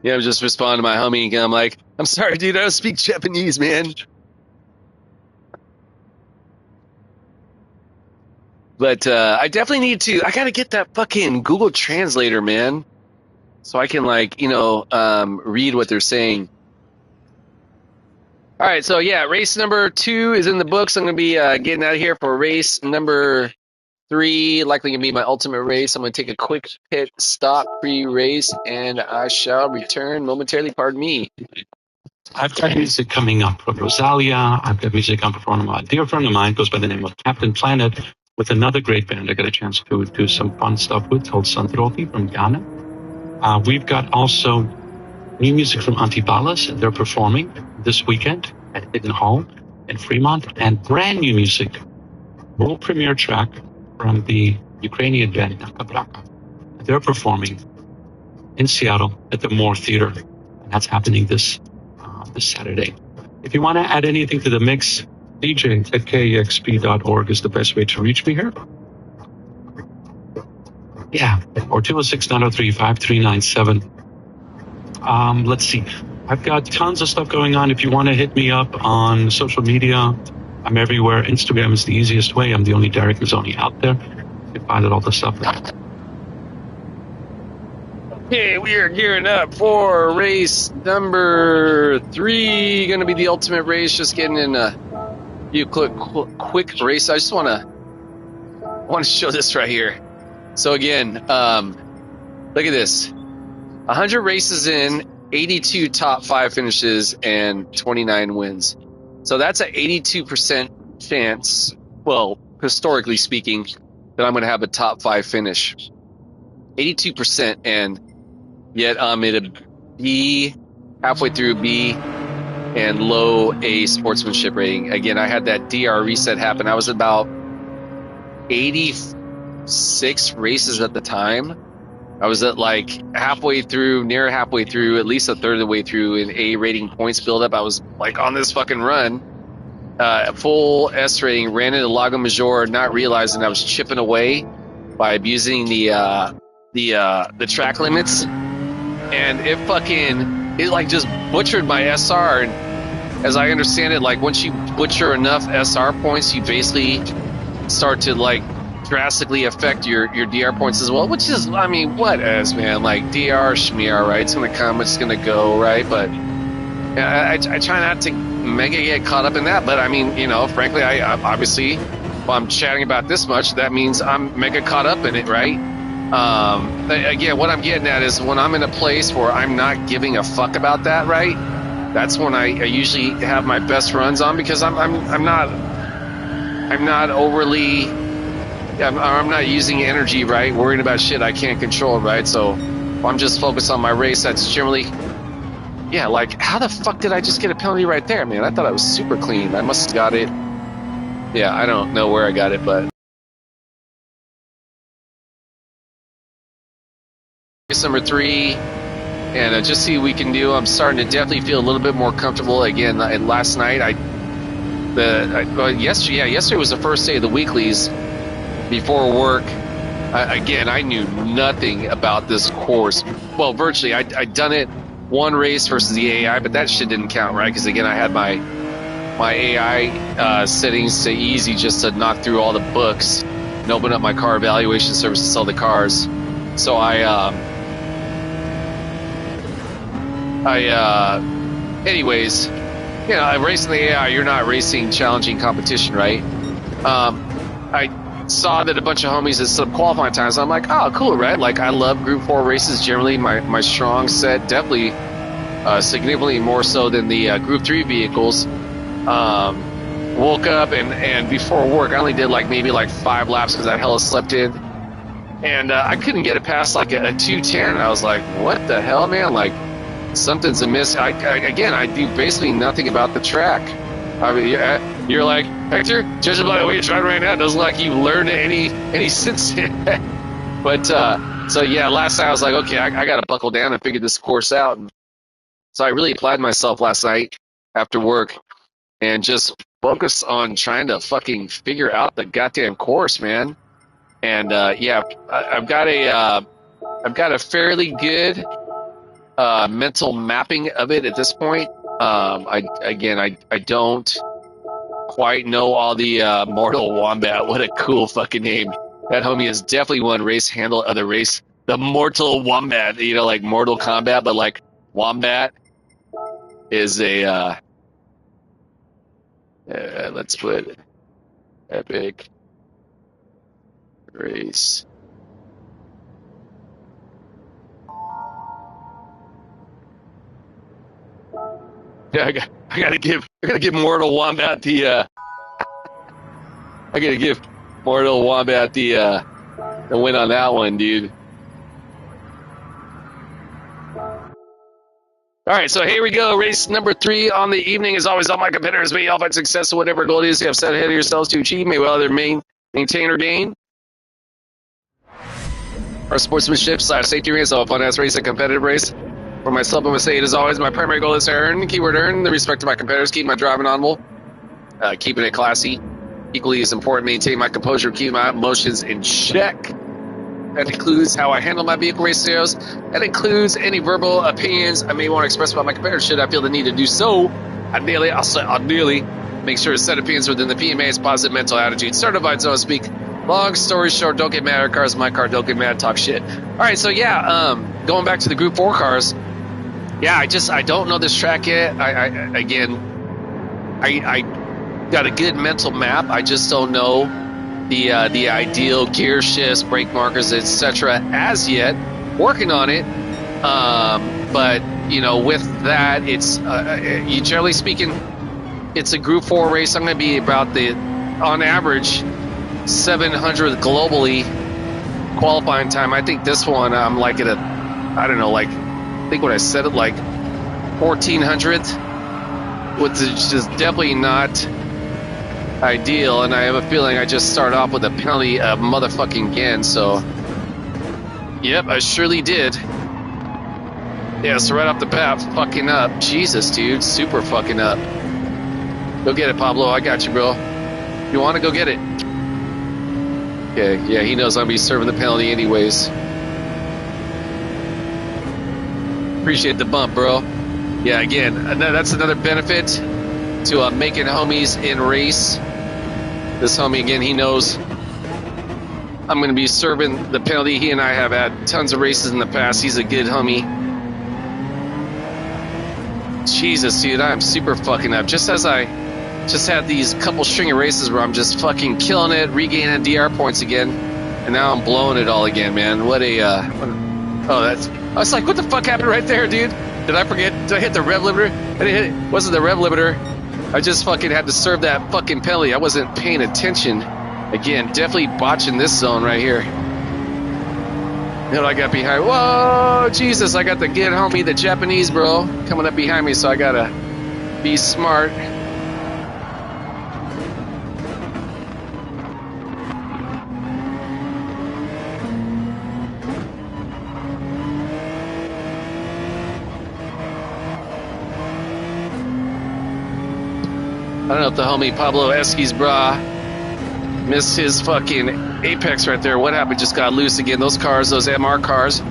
Yeah, I'm just responding to my homie, and I'm like, I'm sorry, dude, I don't speak Japanese, man. But I definitely need to. I gotta get that fucking Google Translator, man, so I can read what they're saying. All right, so yeah, race number 2 is in the books. I'm gonna be getting out of here for race number 3. Likely gonna be my ultimate race. I'm gonna take a quick pit stop pre-race, and I shall return momentarily. Pardon me. I've got music coming up from Rosalia. I've got music coming from a dear friend of mine, goes by the name of Captain Planet, with another great band I got a chance to do some fun stuff with called Santroki from Ghana. We've got also new music from Antibalas. They're performing this weekend at Hidden Hall in Fremont, and brand new music, world premiere track from the Ukrainian band Nakabraka. They're performing in Seattle at the Moore Theater, and that's happening this Saturday. If you want to add anything to the mix, DJ at kexp.org is the best way to reach me here. Yeah, or 206-903-5397. Let's see. I've got tons of stuff going on. If you want to hit me up on social media, I'm everywhere. Instagram is the easiest way. I'm the only Derek Mazzoni out there. You can find all the stuff there. Okay, we are gearing up for race number 3. Going to be the ultimate race. Just getting in a few quick race. I just want to show this right here. So again, look at this. 100 races in, 82 top 5 finishes, and 29 wins. So that's an 82% chance, well, historically speaking, that I'm going to have a top 5 finish. 82%, and yet I'm at a B, halfway through B, and low A sportsmanship rating. Again, I had that DR reset happen. I was about 86 races at the time. I was at like near halfway through, at least a third of the way through an A rating points buildup. I was like on this fucking run, full S rating, ran into Lago Maggiore, not realizing I was chipping away by abusing the track limits, and it like just butchered my SR. And as I understand it, like once you butcher enough SR points, you basically start to like drastically affect your DR points as well, which is, I mean, what as, man, like DR, shmear, right? It's going to come, it's going to go, right? But I try not to mega get caught up in that. But I mean, frankly, I obviously, while I'm chatting about this much, that means I'm mega caught up in it, right? Again, what I'm getting at is when I'm in a place where I'm not giving a fuck about that, right? That's when I usually have my best runs on, because I'm not overly, I'm not using energy, right? Worrying about shit I can't control, right? So if I'm just focused on my race, that's generally, like, how the fuck did I just get a penalty right there, man? I thought I was super clean. I must have got it. Yeah, I don't know where I got it, but race number 3, and just see what we can do. I'm starting to definitely feel a little bit more comfortable again. Last night, yesterday was the first day of the weeklies. Before work, I knew nothing about this course. Well, virtually, I'd done it one race versus the AI, but that shit didn't count, right? Because again, I had my AI settings to easy, just to knock through all the books and open up my car evaluation service to sell the cars. So anyways, I'm racing the AI. You're not racing challenging competition, right? I saw that a bunch of homies at sub qualifying times. I'm like, oh, cool, right? Like, I love Group 4 races generally. My strong set, definitely significantly more so than the Group 3 vehicles. Woke up and before work, I only did maybe 5 laps because I hella slept in. And I couldn't get it past a 210. I was like, what the hell, man? Like, something's amiss. I do basically nothing about the track. I mean, you're like, Hector, judging by the way you're driving right now, it doesn't look like you learned any sense in it. But, so yeah, last night I was like, okay, I got to buckle down and figure this course out. And so I really applied myself last night after work and just focused on trying to fucking figure out the goddamn course, man. And, I've got a fairly good mental mapping of it at this point. I don't quite know all the Mortal Wombat. What a cool fucking name. That homie is definitely one race handle of the race. The Mortal Wombat, you know, like Mortal Kombat, but like Wombat is a, let's put epic race. Yeah, I gotta give Mortal Wombat the, I gotta give Mortal Wombat the win on that one, dude. All right, so here we go. Race number 3 on the evening. As always, all my competitors, may you all find success in whatever goal it is you have set ahead of yourselves to achieve. May we either maintain or gain our sportsmanship / safety race, a fun-ass race, a competitive race. For myself, I'm going to say it as always, my primary goal is to earn, keyword earn, the respect of my competitors, keep my driving honorable, keeping it classy. Equally as important, maintain my composure, keep my emotions in check. That includes how I handle my vehicle race scenarios. That includes any verbal opinions I may want to express about my competitors should I feel the need to do so. Ideally, make sure to set opinions within the PMA's positive mental attitude. Certified, so to speak. Long story short, don't get mad at cars. My car, don't get mad, talk shit. All right, so yeah, going back to the Group 4 cars. Yeah, I don't know this track yet. I got a good mental map. I just don't know the ideal gear shifts, brake markers, etc. as yet. Working on it, but you know, with that, it's generally speaking, it's a Group 4 race. I'm going to be about on average 700th globally qualifying time. I think this one I'm like at I don't know, like I think when I said it, like 1400th, which is just definitely not ideal, and I have a feeling I just started off with a penalty of motherfucking again, so yep, I surely did. Yeah, so right off the bat, fucking up. Jesus, dude, super fucking up. Go get it, Pablo, I got you, bro. You want to go get it? Okay, yeah, he knows I'll be serving the penalty anyways. Appreciate the bump, bro. Yeah, again, that's another benefit to making homies in race. This homie, again, he knows I'm going to be serving the penalty. He and I have had tons of races in the past. He's a good homie. Jesus, dude, I am super fucking up. Just as I just had these couple string of races where I'm just fucking killing it, regaining DR points again, and now I'm blowing it all again, man. What a, I was like, what the fuck happened right there, dude? Did I forget? Did I hit the rev limiter? I didn't hit it. Wasn't the rev limiter. I just fucking had to serve that fucking penalty. I wasn't paying attention. Again, definitely botching this zone right here. You know what I got behind? Whoa, Jesus, I got the good homie, the Japanese bro, coming up behind me, so I gotta be smart. I don't know if the homie Pablo Esqui's bra missed his fucking apex right there. What happened? Just got loose again. Those cars, those MR cars,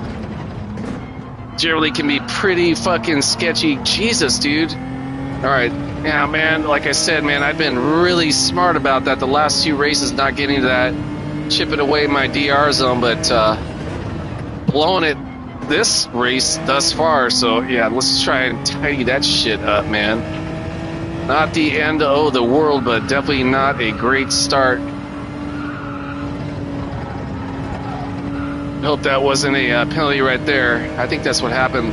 generally can be pretty fucking sketchy. Jesus, dude. All right. Yeah, man, like I said, man, I've been really smart about that the last 2 races, not getting to that, chipping away my DR zone, but blowing it this race thus far. So, yeah, let's try and tidy that shit up, man. Not the end of the world, but definitely not a great start. Hope that wasn't a penalty right there. I think that's what happened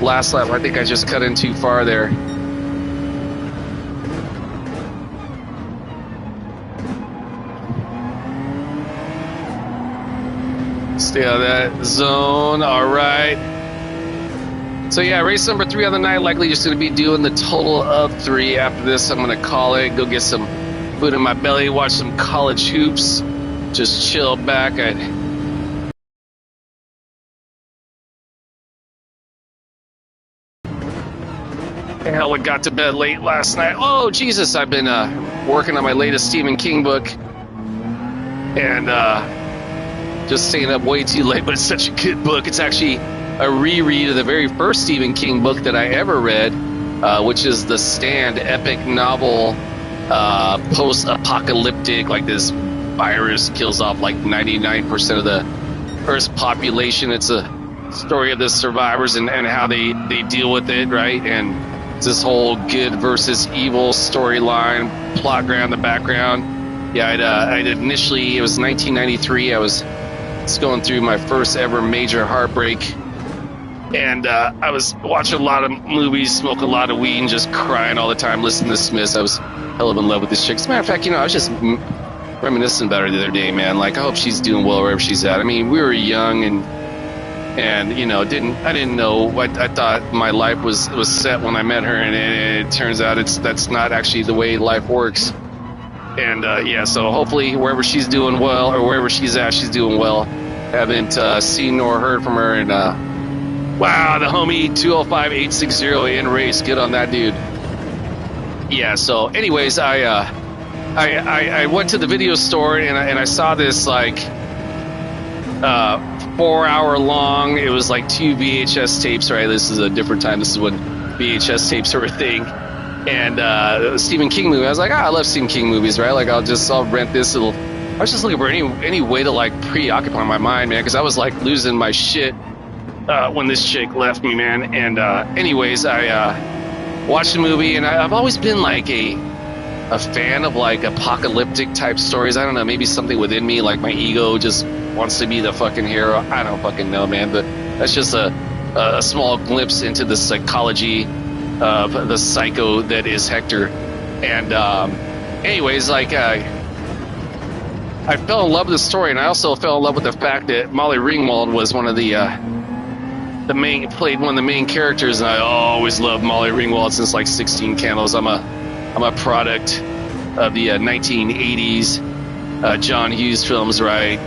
last lap. I think I just cut in too far there. Stay out of that zone. All right. So yeah, race number 3 on the night, likely just going to be doing the total of 3. After this, I'm going to call it, go get some food in my belly, watch some college hoops, just chill back. Hell, I got to bed late last night. Oh, Jesus, I've been working on my latest Stephen King book, and just staying up way too late, but it's such a good book. It's actually a reread of the very first Stephen King book that I ever read, which is The Stand, epic novel, post-apocalyptic, like this virus kills off like 99% of the Earth's population. It's a story of the survivors and how they deal with it, right? And it's this whole good versus evil storyline, plot ground, the background. Yeah, I'd initially, it was 1993, I was just going through my first ever major heartbreak. And I was watching a lot of movies, smoking a lot of weed, and just crying all the time, listening to Smiths. I was hell of in love with this chick. As a matter of fact, I was just reminiscing about her the other day, man. Like, I hope she's doing well wherever she's at. I mean, we were young and I didn't know. I thought my life was set when I met her, and it turns out that's not actually the way life works. And so hopefully wherever she's doing well, or wherever she's at, she's doing well. Haven't seen nor heard from her. And wow, the homie 205-860 in race, good on that dude. Yeah. So, anyways, I went to the video store and I saw this like 4-hour long. It was like 2 VHS tapes. Right, this is a different time. This is when VHS tapes were a thing. And Stephen King movie. I was like, I love Stephen King movies, right? Like, I'll rent this. I was just looking for any way to like preoccupy my mind, man, because I was like losing my shit when this chick left me, man. And anyways, I watched the movie, and I've always been like a fan of like apocalyptic type stories. I don't know, maybe something within me, like my ego just wants to be the fucking hero. I don't fucking know, man. But that's just a small glimpse into the psychology of the psycho that is Hector. And anyways, like I fell in love with the story, and I also fell in love with the fact that Molly Ringwald was one of played one of the main characters, and I always loved Molly Ringwald since like 16 Candles. I'm a product of the 1980s John Hughes films, right?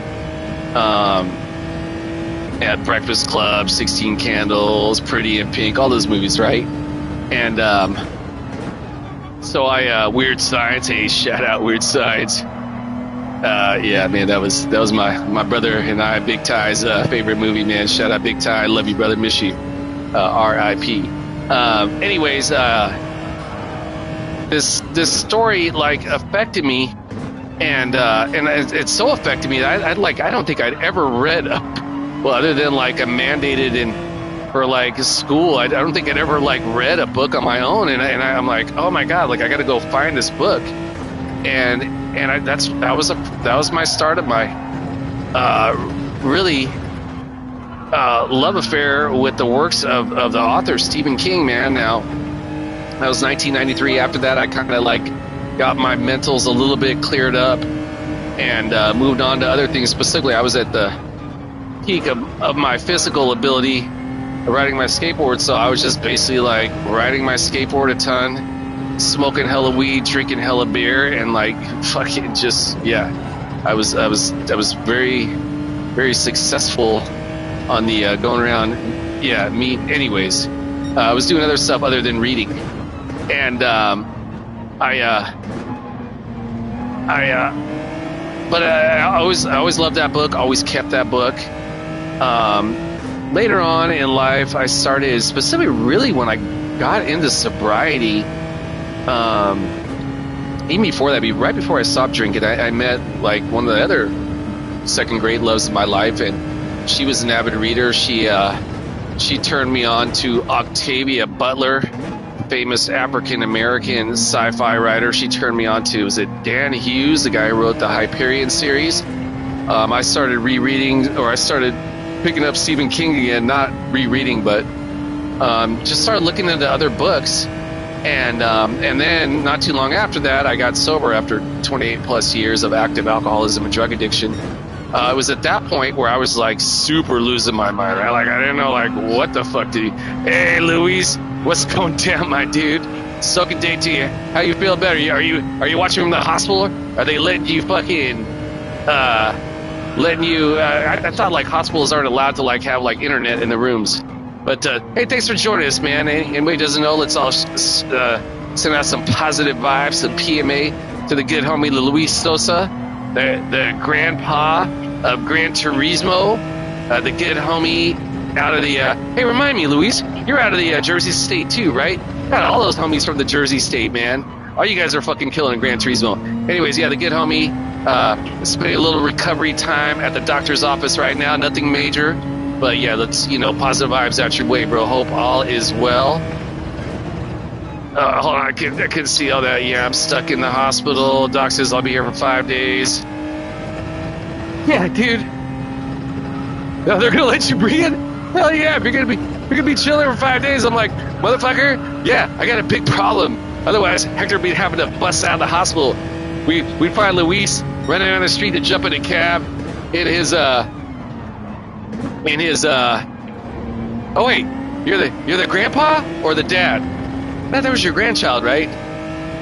At Breakfast Club, 16 Candles, Pretty in Pink, all those movies, right? And so I Weird Science, hey, shout out Weird Science. Yeah, man, that was my brother and I, Big Ty's favorite movie, man. Shout out Big Ty, love you, brother, miss you. R.I.P. Anyways, this story like affected me, and it so affected me that I don't think I'd ever read other than like a mandated for like school. I don't think I'd ever like read a book on my own, and I'm like, oh my god, like I got to go find this book, and that was my start of my really love affair with the works of the author Stephen King, man. Now that was 1993. After that, I kind of like got my mentals a little bit cleared up and moved on to other things. Specifically, I was at the peak of my physical ability riding my skateboard, so I was just basically like riding my skateboard a ton, smoking hella weed, drinking hella beer, and like fucking just, yeah, I was very, very successful on the going around, yeah, me. Anyways, I was doing other stuff other than reading, and but I always loved that book, always kept that book. Later on in life, I started, specifically really when I got into sobriety, even before that, right before I stopped drinking, I met like one of the other second grade loves of my life, and she was an avid reader. She turned me on to Octavia Butler, famous African-American sci-fi writer. She turned me on to, was it Dan Hughes, the guy who wrote the Hyperion series? I started picking up Stephen King again, not rereading, but just started looking into other books. And then not too long after that, I got sober after 28 plus years of active alcoholism and drug addiction. It was at that point where I was like super losing my mind. Right? Like I didn't know like what the fuck did he? Hey Luis, what's going down, my dude? So good day to you. How you feel better? Are you watching from the hospital? Are they letting you fucking I thought like hospitals aren't allowed to like have like internet in the rooms. But hey, thanks for joining us, man. Anybody doesn't know, let's all send out some positive vibes, some PMA to the good homie Luis Sosa, the grandpa of Gran Turismo, the good homie out of the, hey, remind me, Luis, you're out of the Jersey State too, right? Got all those homies from the Jersey State, man. All you guys are fucking killing in Gran Turismo. Anyways, yeah, the good homie, spending a little recovery time at the doctor's office right now. Nothing major, but yeah, let's, positive vibes out your way, bro. Hope all is well. Hold on, I can see all that. Yeah, I'm stuck in the hospital. Doc says I'll be here for 5 days. Yeah, dude. No, they're gonna let you breathe? Hell yeah, you're gonna be chilling for 5 days. I'm like, motherfucker, yeah, I got a big problem. Otherwise, Hector would be having to bust out of the hospital. We'd find Luis running down the street to jump in a cab in his oh wait, you're the grandpa or the dad? No, that was your grandchild, right?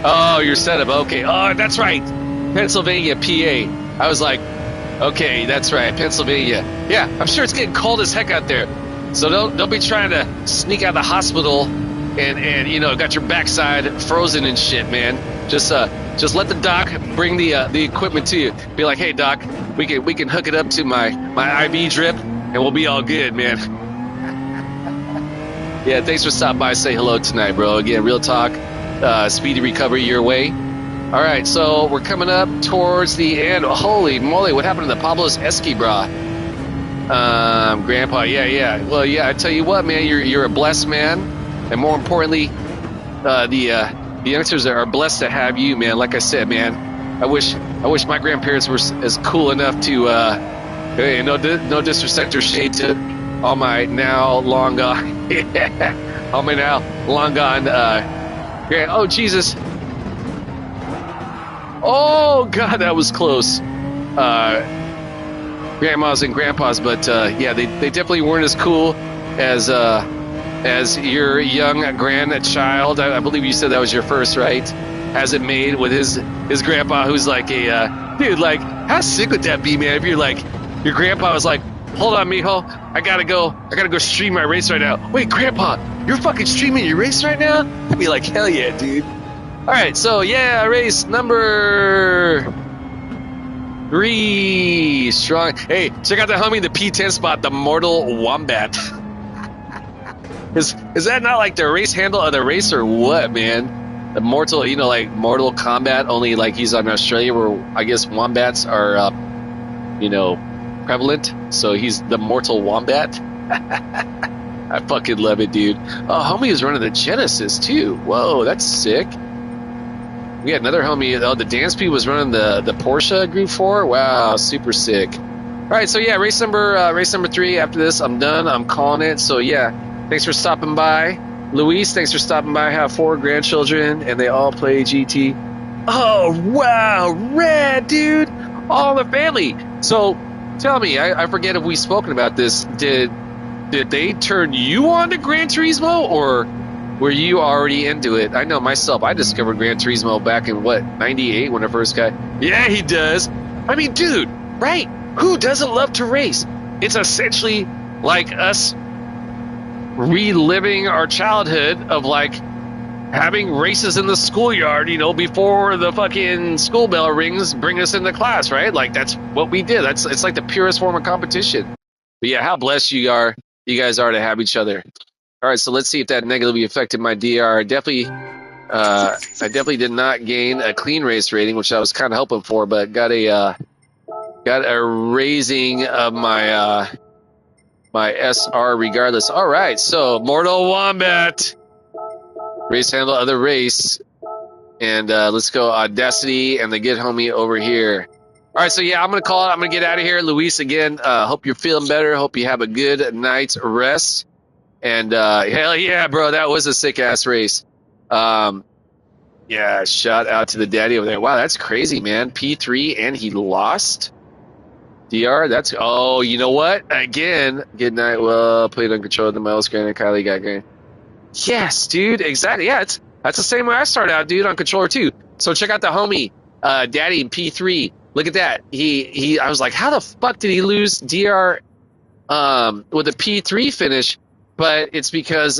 Oh, your setup. Okay. Oh, that's right. Pennsylvania, PA. I was like, okay, that's right, Pennsylvania. Yeah, I'm sure it's getting cold as heck out there. So don't be trying to sneak out of the hospital and got your backside frozen and shit, man. Just let the doc bring the equipment to you. Be like, hey doc, we can hook it up to my IV drip and we'll be all good, man. Yeah, thanks for stopping by. Say hello tonight, bro. Again, real talk, speedy recovery your way. All right, so we're coming up towards the end. Holy moly, what happened to the Pablo's Esky, bra? Grandpa, yeah. Well, yeah, I tell you what, man, you're a blessed man, and more importantly, the youngsters are blessed to have you, man. Like I said, man, I wish my grandparents were as cool enough to, hey, no disrespect or shade to all my now long gone, all my now long gone, oh Jesus. Oh God, that was close. Grandmas and grandpas, but yeah, they definitely weren't as cool as your young grandchild. I believe you said that was your first, right? Has it made with his grandpa, who's like a dude. Like, how sick would that be, man? If you're like, your grandpa was like, hold on, mijo, I gotta go stream my race right now. Wait, grandpa, you're fucking streaming your race right now? I'd be like, hell yeah, dude. All right, so yeah, race number 3, strong. Hey, check out the homie, the P10 spot, the Mortal Wombat. Is that not like the race handle of the race or what, man? The Mortal, like Mortal Kombat, only like he's on Australia where I guess wombats are, prevalent. So he's the Mortal Wombat. I fucking love it, dude. Oh, homie is running the Genesis too. Whoa, that's sick. We had another homie. Oh, the dance P was running the Porsche Group 4. Wow, super sick. All right, so yeah, race number 3. After this, I'm done. I'm calling it. So yeah, thanks for stopping by, Luis. Thanks for stopping by. I have 4 grandchildren, and they all play GT. Oh wow, rad, dude! All the family. So tell me, I forget if we've spoken about this. Did they turn you on to Gran Turismo, or were you already into it? I know myself, I discovered Gran Turismo back in, 98 when I first got... Yeah, he does. I mean, dude, right? Who doesn't love to race? It's essentially like us reliving our childhood of, like, having races in the schoolyard, before the fucking school bell rings, bring us into class, right? Like, that's what we did. It's like the purest form of competition. But yeah, how blessed you guys are to have each other. All right, so let's see if that negatively affected my DR. I definitely did not gain a clean race rating, which I was kind of hoping for, but got a raising of my my SR regardless. All right, so Mortal Wombat, race handle of the race, and let's go Audacity and the good homie over here. All right, so yeah, I'm gonna call it. I'm gonna get out of here, Luis. Again, hope you're feeling better. Hope you have a good night's rest. And hell yeah, bro, that was a sick ass race. Yeah, shout out to the daddy over there. Wow, that's crazy, man. P3 and he lost. DR, that's you know what? Again, good night. Well, played uncontrolled the miles granted. Kylie got granted. Yes, dude, exactly. Yeah, that's the same way I started out, dude, on controller too. So check out the homie, daddy P3. Look at that. He I was like, how the fuck did he lose DR with a P3 finish? But it's because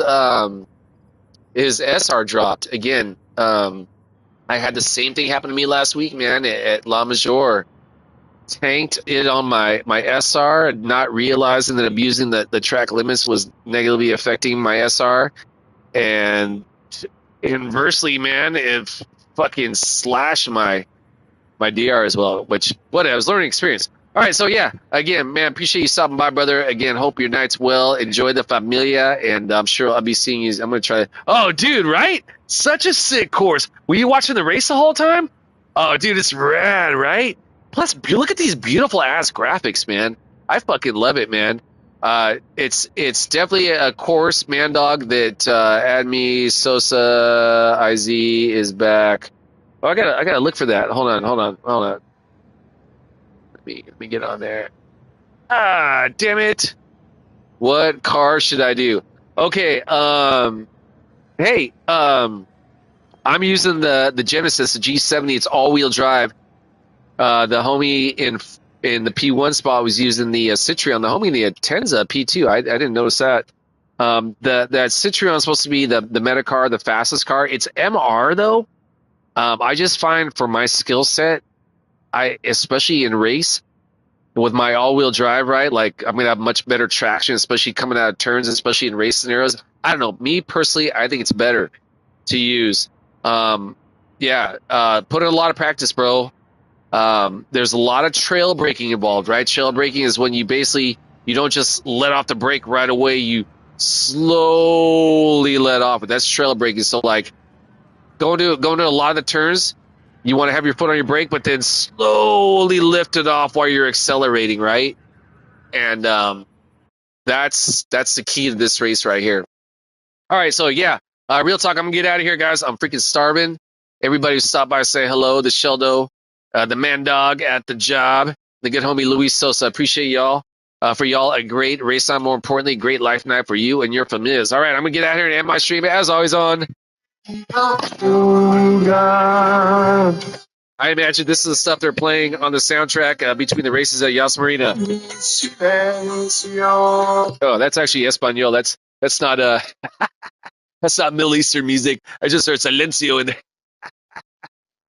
his SR dropped. Again, I had the same thing happen to me last week, man, at La Major. tanked it on my SR, not realizing that abusing the track limits was negatively affecting my SR, and inversely, man, it fucking slashed my DR as well. Which what I was learning experience. All right, so yeah, again, man, appreciate you stopping by, brother. Again, hope your night's well. Enjoy the familia, and I'm sure I'll be seeing you. I'm gonna try. Oh, dude, right? Such a sick course. Were you watching the race the whole time? Oh, dude, it's rad, right? Plus, look at these beautiful ass graphics, man. I fucking love it, man. It's definitely a course, man, dog. That Admi Sosa Iz is back. Oh, I gotta look for that. Hold on. Let me get on there. Ah, damn it! What car should I do? Okay. Hey. I'm using the Genesis, the G70. It's all-wheel drive. The homie in the P1 spot was using the Citroen. The homie in the Tenza P2. I didn't notice that. That Citroen is supposed to be the meta car, the fastest car. It's MR though. I just find for my skill set, especially in race with my all-wheel drive, right? Like I'm gonna have much better traction, especially coming out of turns, especially in race scenarios. I don't know. Me personally, I think it's better to use. Put in a lot of practice, bro. There's a lot of trail braking involved, right? Trail braking is when you don't just let off the brake right away. You slowly let off. But that's trail braking. So like going to a lot of the turns, you want to have your foot on your brake, but then slowly lift it off while you're accelerating, right? And that's the key to this race right here. All right, so yeah, real talk. I'm gonna get out of here, guys. I'm freaking starving. Everybody who stopped by, say hello. The Sheldo, the man dog at the job, the good homie Luis Sosa. Appreciate y'all. For y'all, a great race night. More importantly, great life night for you and your familiars. All right, I'm gonna get out here and end my stream as always on. I imagine this is the stuff they're playing on the soundtrack between the races at Yas Marina. Oh, that's actually Espanol. That's not that's not Middle Eastern music. I just heard silencio in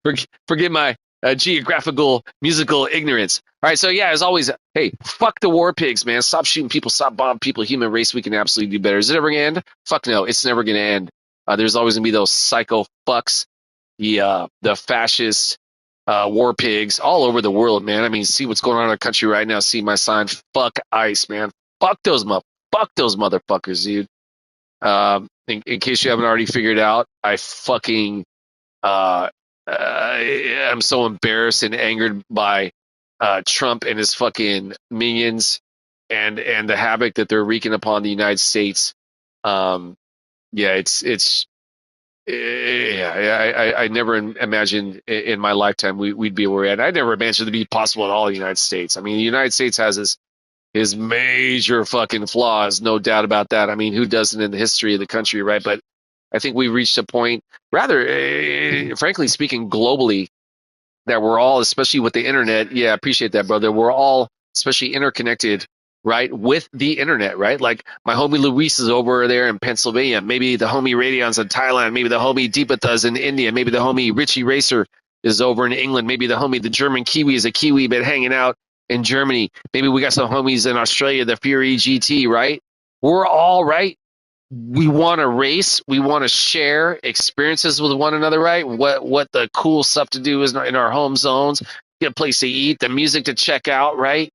there. Forgive my geographical musical ignorance. All right, so yeah, as always, hey, fuck the war pigs, man. Stop shooting people, stop bombing people. Human race, we can absolutely do better. Is it ever gonna end? Fuck no, it's never gonna end. There's always gonna be those psycho fucks, the fascist war pigs all over the world, man. I mean, see what's going on in our country right now. See my sign, fuck ICE, man. Fuck those motherfuckers, dude. In case you haven't already figured out, I fucking I'm so embarrassed and angered by Trump and his fucking minions and the havoc that they're wreaking upon the United States. Yeah, I never imagined in my lifetime we'd be where we're at. I never imagined it'd be possible at all in the United States. I mean, the United States has his major fucking flaws, no doubt about that. I mean, who doesn't in the history of the country, right? But I think we've reached a point, rather, frankly speaking, globally, that we're all, especially with the internet. Yeah, I appreciate that, brother. We're all, especially interconnected, right, with the internet, right? Like my homie Luis is over there in Pennsylvania. Maybe the homie Radion's in Thailand. Maybe the homie Deepatha's in India. Maybe the homie Richie Racer is over in England. Maybe the homie, the German Kiwi, is a Kiwi but hanging out in Germany. Maybe we got some homies in Australia, the Fury GT, right? We're all right. We want to race. We want to share experiences with one another, right? What the cool stuff to do is in our home zones. Get a place to eat, the music to check out, right?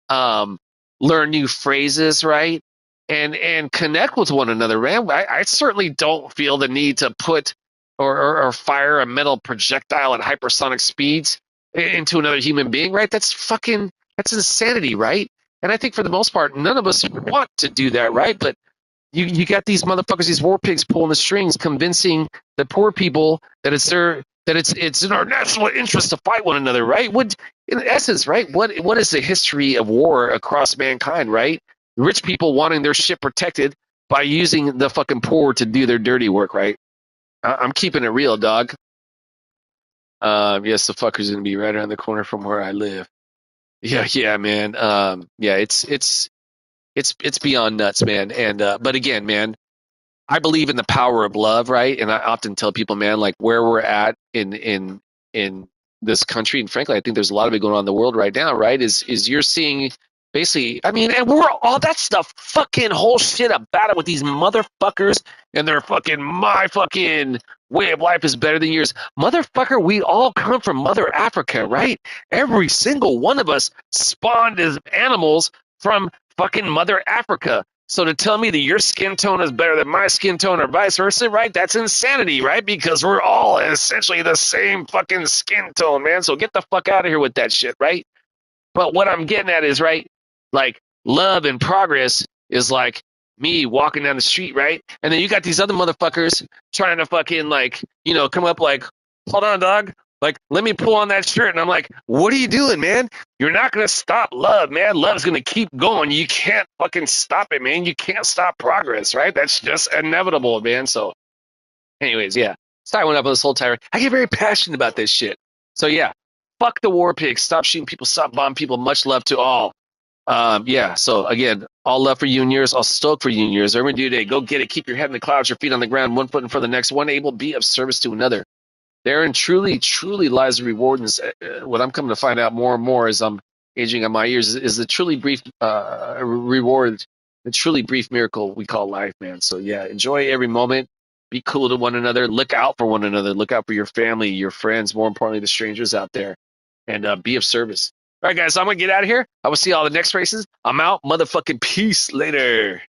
Learn new phrases, right? And connect with one another, man. I certainly don't feel the need to put or fire a metal projectile at hypersonic speeds into another human being, right? That's insanity, right? And I think for the most part, none of us want to do that, right? But you got these motherfuckers, these war pigs pulling the strings, convincing the poor people that it's in our national interest to fight one another, right? What, in essence, right? What is the history of war across mankind, right? Rich people wanting their shit protected by using the fucking poor to do their dirty work, right? I'm keeping it real, dog. Yes, the fucker's gonna be right around the corner from where I live. Yeah, man. It's beyond nuts, man. And but again, man, I believe in the power of love, right? And I often tell people, man, like where we're at in this country, and frankly, I think there's a lot of it going on in the world right now, right? Is you're seeing basically, I mean, and we're all that's the fucking whole shit about it with these motherfuckers and their fucking my fucking way of life is better than yours. Motherfucker, we all come from Mother Africa, right? Every single one of us spawned as animals from fucking Mother Africa. So to tell me that your skin tone is better than my skin tone or vice versa, right? That's insanity, right? Because we're all essentially the same fucking skin tone, man. So get the fuck out of here with that shit, right? But what I'm getting at is, right, like love and progress is like me walking down the street, right? And then you got these other motherfuckers trying to fucking like, come up like, hold on, dog. Like, let me pull on that shirt. And I'm like, what are you doing, man? You're not going to stop love, man. Love's going to keep going. You can't fucking stop it, man. You can't stop progress, right? That's just inevitable, man. So, anyways, yeah. Sorry I went up on this whole tirade. I get very passionate about this shit. So, yeah. Fuck the war pigs. Stop shooting people. Stop bombing people. Much love to all. Yeah, so again, all love for you and yours. I'll stoke for you and yours. Everyone do today. Go get it. Keep your head in the clouds, your feet on the ground, one foot in front of the next, one able, be of service to another. Therein truly, truly lies the reward. And what I'm coming to find out more and more as I'm aging on my years is the truly brief reward, the truly brief miracle we call life, man. So yeah, enjoy every moment. Be cool to one another. Look out for one another. Look out for your family, your friends, more importantly, the strangers out there, and be of service. All right, guys, so I'm going to get out of here. I will see you all the next races. I'm out. Motherfucking peace later.